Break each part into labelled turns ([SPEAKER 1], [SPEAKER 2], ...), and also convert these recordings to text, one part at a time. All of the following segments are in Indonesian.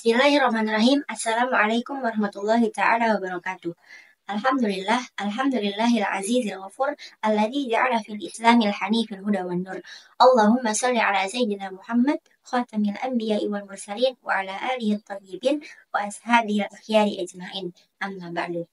[SPEAKER 1] Bismillahirrahmanirrahim. Assalamualaikum warahmatullahi ta'ala wabarakatuh. Alhamdulillahil azizil ghafur, alladzi ja'ala fil islamil hanifil huda wan nur. Allahumma salli ala sayyidina Muhammad, khatamil anbiya'i wal mursalin, wa ala alihi thayyibin, wa ashabihi al-akhyari ajma'in. Amma ba'du.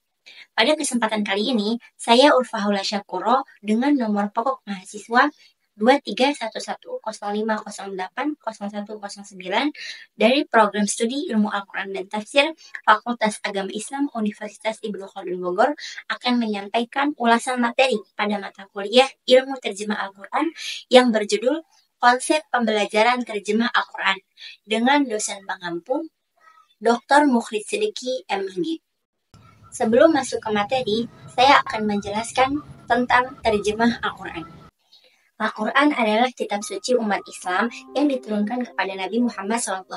[SPEAKER 1] Pada kesempatan kali ini, saya Urfahaula Syakuro dengan nomor pokok mahasiswa 231105080109 dari program studi Ilmu Al-Quran dan Tafsir Fakultas Agama Islam Universitas Ibnu Khaldun Bogor akan menyampaikan ulasan materi pada mata kuliah Ilmu Terjemah Al-Quran yang berjudul Konsep Pembelajaran Terjemah Al-Quran dengan dosen pengampu Dr. Mukhlid Siddiqi MG. Sebelum masuk ke materi, saya akan menjelaskan tentang terjemah Al-Quran. Al-Quran adalah kitab suci umat Islam yang diturunkan kepada Nabi Muhammad SAW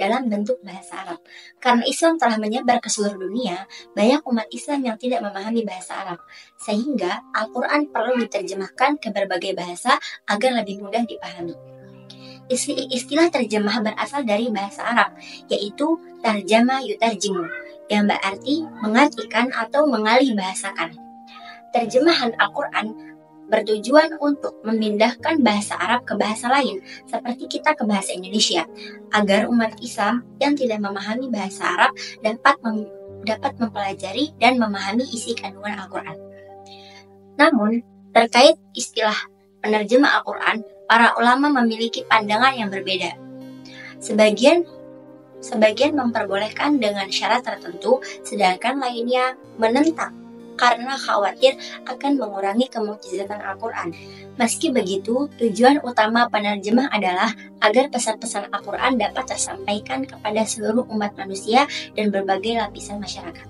[SPEAKER 1] dalam bentuk bahasa Arab. Karena Islam telah menyebar ke seluruh dunia, banyak umat Islam yang tidak memahami bahasa Arab. Sehingga Al-Quran perlu diterjemahkan ke berbagai bahasa agar lebih mudah dipahami. Istilah terjemah berasal dari bahasa Arab, yaitu tarjama yutarjimu, yang berarti mengartikan atau mengalih bahasakan. Terjemahan Al-Quran bertujuan untuk memindahkan bahasa Arab ke bahasa lain, seperti kita ke bahasa Indonesia, agar umat Islam yang tidak memahami bahasa Arab dapat mempelajari dan memahami isi kandungan Al-Quran. Namun, terkait istilah penerjemah Al-Quran, para ulama memiliki pandangan yang berbeda. Sebagian memperbolehkan dengan syarat tertentu, sedangkan lainnya menentang karena khawatir akan mengurangi kemukjizatan Al-Quran. Meski begitu, tujuan utama penerjemah adalah agar pesan-pesan Al-Quran dapat tersampaikan kepada seluruh umat manusia dan berbagai lapisan masyarakat.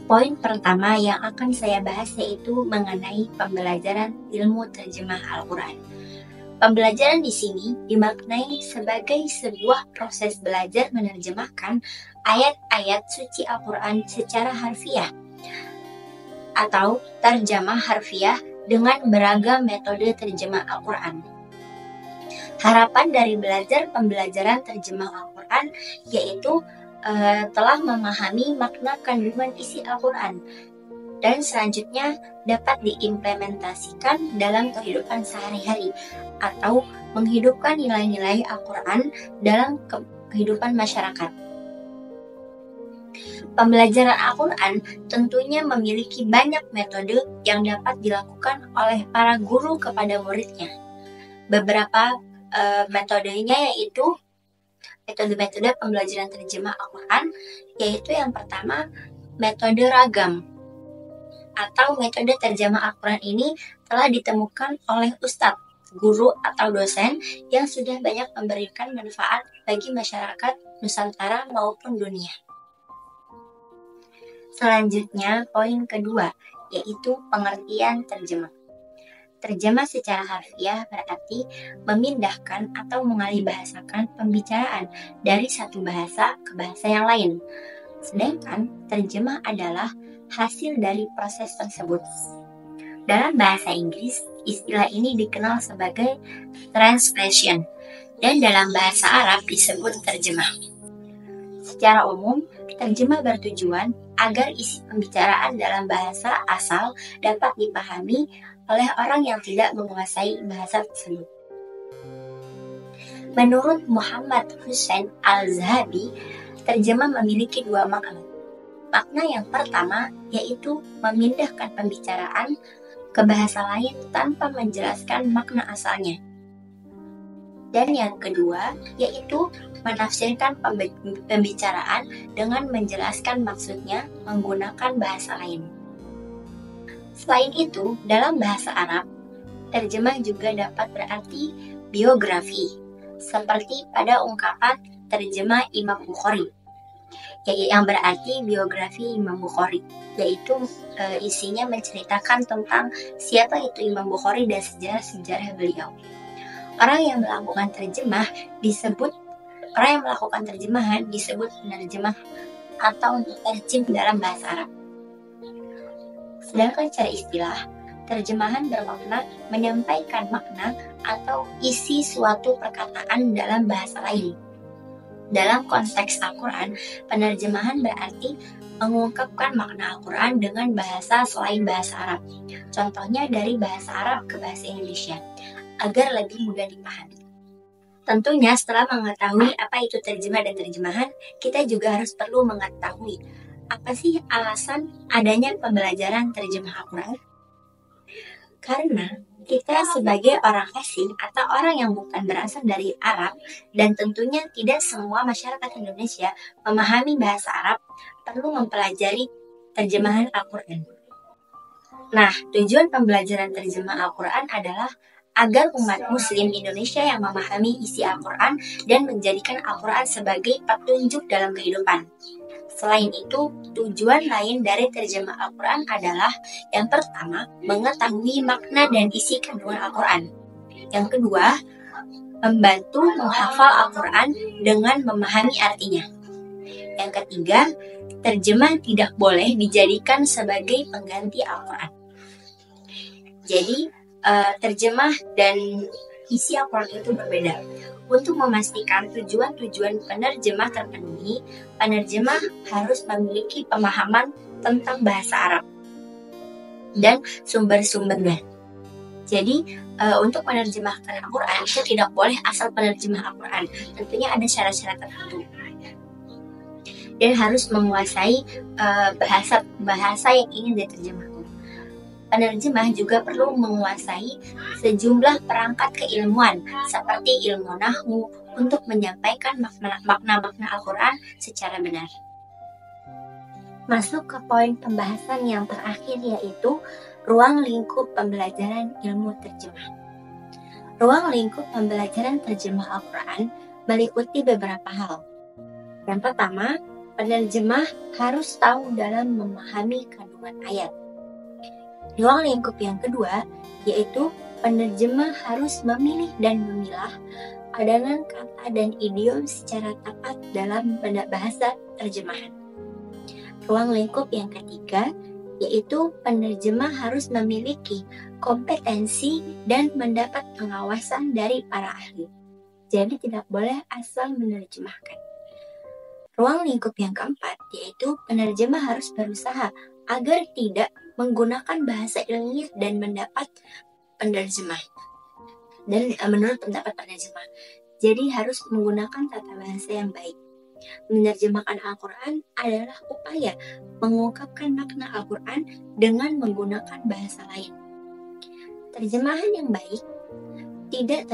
[SPEAKER 1] Poin pertama yang akan saya bahas yaitu mengenai pembelajaran ilmu terjemah Al-Quran. Pembelajaran di sini dimaknai sebagai sebuah proses belajar menerjemahkan ayat-ayat suci Al-Quran secara harfiah atau terjemah harfiah dengan beragam metode terjemah Al-Quran. Harapan dari belajar pembelajaran terjemah Al-Quran yaitu telah memahami makna kandungan isi Al-Quran dan selanjutnya dapat diimplementasikan dalam kehidupan sehari-hari atau menghidupkan nilai-nilai Al-Quran dalam kehidupan masyarakat. Pembelajaran Al-Quran tentunya memiliki banyak metode yang dapat dilakukan oleh para guru kepada muridnya. Beberapa metodenya yaitu metode-metode pembelajaran terjemah Al-Quran, yaitu yang pertama metode ragam atau metode terjemah Al-Quran ini telah ditemukan oleh ustadz, guru atau dosen yang sudah banyak memberikan manfaat bagi masyarakat Nusantara maupun dunia. Selanjutnya, poin kedua, yaitu pengertian terjemah. Terjemah secara harfiah berarti memindahkan atau mengalih bahasakan pembicaraan dari satu bahasa ke bahasa yang lain. Sedangkan terjemah adalah hasil dari proses tersebut. Dalam bahasa Inggris, istilah ini dikenal sebagai translation, dan dalam bahasa Arab disebut terjemah. Secara umum, terjemah bertujuan agar isi pembicaraan dalam bahasa asal dapat dipahami oleh orang yang tidak menguasai bahasa tersebut. Menurut Muhammad Hussein Al-Zahabi, terjemah memiliki dua makna. Makna yang pertama yaitu memindahkan pembicaraan ke bahasa lain tanpa menjelaskan makna asalnya. Dan yang kedua yaitu menafsirkan pembicaraan dengan menjelaskan maksudnya menggunakan bahasa lain. Selain itu, dalam bahasa Arab, terjemah juga dapat berarti biografi, seperti pada ungkapan terjemah Imam Bukhari, yang berarti biografi Imam Bukhari, yaitu isinya menceritakan tentang siapa itu Imam Bukhari dan sejarah-sejarah beliau. Orang yang melakukan terjemahan disebut penerjemah atau mutarjim dalam bahasa Arab. Sedangkan secara istilah, terjemahan bermakna menyampaikan makna atau isi suatu perkataan dalam bahasa lain. Dalam konteks Al-Quran, penerjemahan berarti mengungkapkan makna Al-Quran dengan bahasa selain bahasa Arab. Contohnya dari bahasa Arab ke bahasa Indonesia, agar lebih mudah dipahami. Tentunya setelah mengetahui apa itu terjemah dan terjemahan, kita juga harus perlu mengetahui apa sih alasan adanya pembelajaran terjemah Al-Quran. Karena kita sebagai orang asing atau orang yang bukan berasal dari Arab, dan tentunya tidak semua masyarakat Indonesia memahami bahasa Arab, perlu mempelajari terjemahan Al-Quran. Nah, tujuan pembelajaran terjemah Al-Quran adalah agar umat muslim Indonesia yang memahami isi Al-Quran dan menjadikan Al-Quran sebagai petunjuk dalam kehidupan. Selain itu, tujuan lain dari terjemah Al-Quran adalah yang pertama, mengetahui makna dan isi kandungan Al-Quran. Yang kedua, membantu menghafal Al-Quran dengan memahami artinya. Yang ketiga, terjemah tidak boleh dijadikan sebagai pengganti Al-Quran. Jadi, terjemah dan isi Al-Quran itu berbeda. Untuk memastikan tujuan-tujuan penerjemah terpenuhi, penerjemah harus memiliki pemahaman tentang bahasa Arab dan sumber-sumbernya. Jadi, untuk menerjemahkan Al-Quran itu tidak boleh asal penerjemah Al-Quran. Tentunya ada syarat-syarat tertentu. Dan harus menguasai bahasa yang ingin diterjemahkan. Penerjemah juga perlu menguasai sejumlah perangkat keilmuan seperti ilmu nahwu untuk menyampaikan makna-makna Al-Quran secara benar. Masuk ke poin pembahasan yang terakhir, yaitu ruang lingkup pembelajaran ilmu terjemah. Ruang lingkup pembelajaran terjemah Al-Quran meliputi beberapa hal. Yang pertama, penerjemah harus tahu dalam memahami kandungan ayat. Ruang lingkup yang kedua, yaitu penerjemah harus memilih dan memilah padanan kata dan idiom secara tepat dalam bahasa terjemahan. Ruang lingkup yang ketiga, yaitu penerjemah harus memiliki kompetensi dan mendapat pengawasan dari para ahli. Jadi tidak boleh asal menerjemahkan. Ruang lingkup yang keempat, yaitu penerjemah harus berusaha agar tidak menggunakan bahasa ilmiah dan mendapat penerjemah. Dan menurut pendapat penerjemah, jadi harus menggunakan tata bahasa yang baik. Menerjemahkan Al-Quran adalah upaya mengungkapkan makna Al-Quran dengan menggunakan bahasa lain. Terjemahan yang baik tidak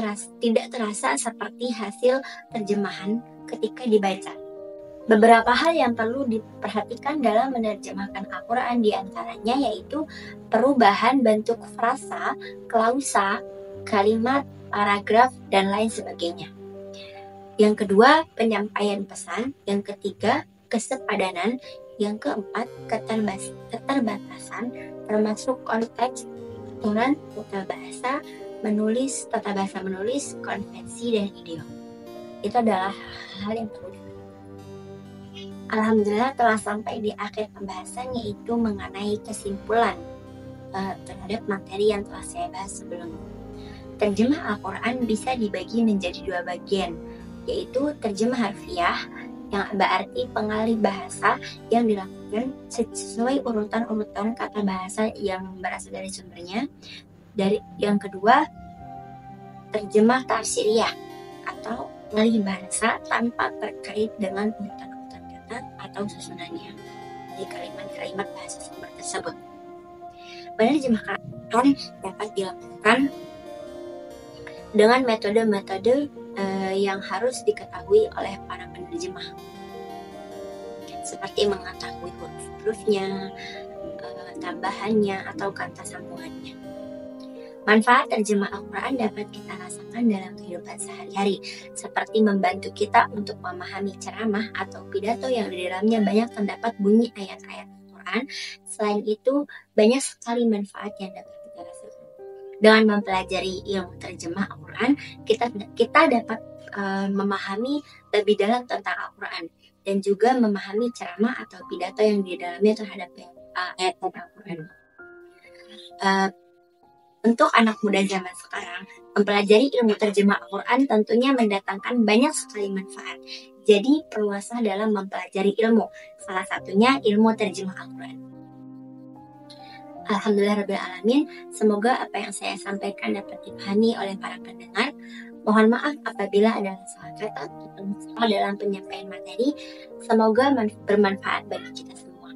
[SPEAKER 1] terasa seperti hasil terjemahan ketika dibaca. Beberapa hal yang perlu diperhatikan dalam menerjemahkan Al-Quran diantaranya yaitu perubahan bentuk frasa, klausa, kalimat, paragraf, dan lain sebagainya. Yang kedua, penyampaian pesan. Yang ketiga, kesepadanan. Yang keempat, keterbatasan, termasuk konteks, aturan, tata bahasa menulis, konvensi, dan idiom. Itu adalah hal yang perlu. Alhamdulillah telah sampai di akhir pembahasan, yaitu mengenai kesimpulan terhadap materi yang telah saya bahas sebelumnya. Terjemah Al-Quran bisa dibagi menjadi dua bagian, yaitu terjemah harfiah yang berarti pengalih bahasa yang dilakukan sesuai urutan-urutan kata bahasa yang berasal dari sumbernya. Yang kedua, terjemah tafsiriyah atau pengalih bahasa tanpa terkait dengan urutan atau susunannya di kalimat-kalimat bahasa sumber tersebut. Penerjemahan dapat dilakukan dengan metode-metode yang harus diketahui oleh para penerjemah, seperti mengetahui huruf-hurufnya, tambahannya, atau kata sambungannya. Manfaat terjemah Al-Quran dapat kita rasakan dalam kehidupan sehari-hari, seperti membantu kita untuk memahami ceramah atau pidato yang di dalamnya banyak terdapat bunyi ayat-ayat Al-Quran. Selain itu, banyak sekali manfaat yang dapat kita rasakan. Dengan mempelajari ilmu terjemah Al-Quran, kita dapat memahami lebih dalam tentang Al-Quran dan juga memahami ceramah atau pidato yang di dalamnya terhadap ayat Al-Quran. Untuk anak muda zaman sekarang, mempelajari ilmu terjemah Al-Quran tentunya mendatangkan banyak sekali manfaat. Jadi perluaslah dalam mempelajari ilmu. Salah satunya ilmu terjemah Al-Quran. Alhamdulillahirrahmanirrahim. Semoga apa yang saya sampaikan dapat dipahami oleh para pendengar. Mohon maaf apabila ada salah kata atau salah dalam penyampaian materi. Semoga bermanfaat bagi kita semua.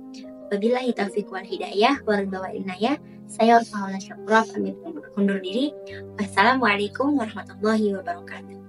[SPEAKER 1] Wabillahi taufiq wal hidayah wal inayah. Saya Urfaula Syakura pamit undur diri. Wassalamualaikum warahmatullahi wabarakatuh.